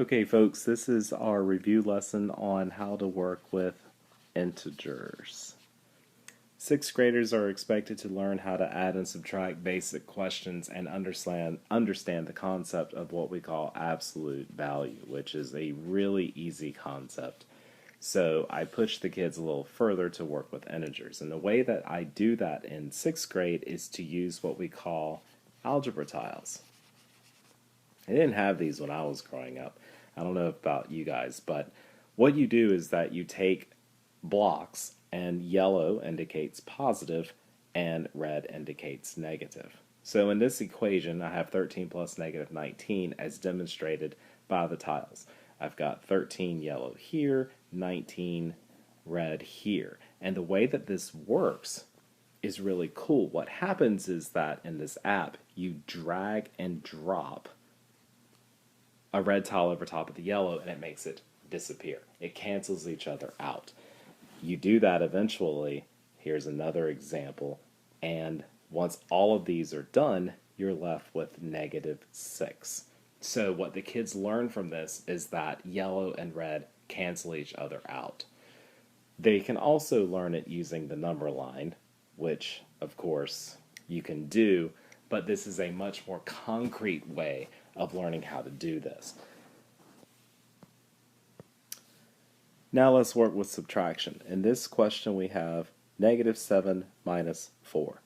Okay, folks, this is our review lesson on how to work with integers. Sixth graders are expected to learn how to add and subtract basic questions and understand the concept of what we call absolute value, which is a really easy concept. So I push the kids a little further to work with integers. And the way that I do that in sixth grade is to use what we call algebra tiles. I didn't have these when I was growing up. I don't know about you guys, but what you do is that you take blocks, and yellow indicates positive and red indicates negative. So in this equation, I have 13 plus negative 19 as demonstrated by the tiles. I've got 13 yellow here, 19 red here. And the way that this works is really cool. What happens is that in this app, you drag and drop a red tile over top of the yellow and it makes it disappear. It cancels each other out. You do that eventually. Here's another example. And once all of these are done, you're left with -6. So what the kids learn from this is that yellow and red cancel each other out. They can also learn it using the number line, which of course you can do, but this is a much more concrete way of learning how to do this. Now let's work with subtraction. In this question we have -7 minus 4.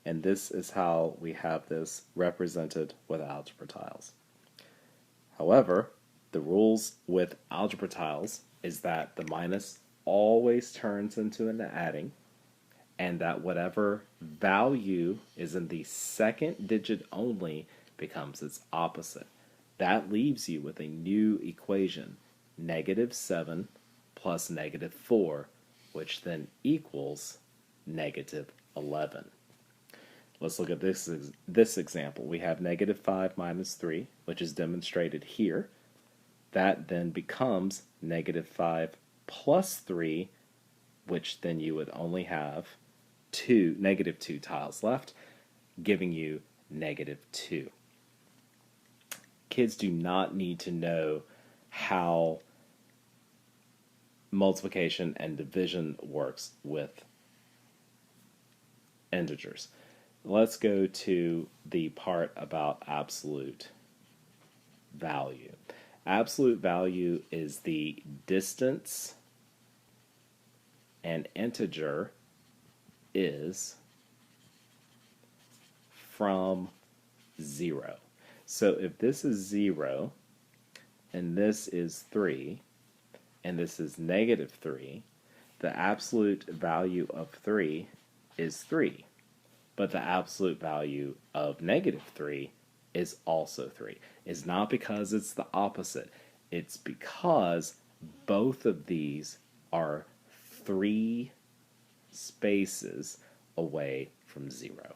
And this is how we have this represented with algebra tiles. However, the rules with algebra tiles is that the minus always turns into an adding, and that whatever value is in the second digit only becomes its opposite. That leaves you with a new equation, -7 plus -4, which then equals -11. Let's look at this example. We have -5 minus 3, which is demonstrated here. That then becomes -5 plus 3, which then you would only have -2 tiles left, giving you -2. Kids do not need to know how multiplication and division works with integers. Let's go to the part about absolute value. Absolute value is the distance an integer is from 0. So if this is 0 and this is 3 and this is -3, the absolute value of 3 is 3. But the absolute value of -3 is also 3. It's not because it's the opposite. It's because both of these are 3 spaces away from 0.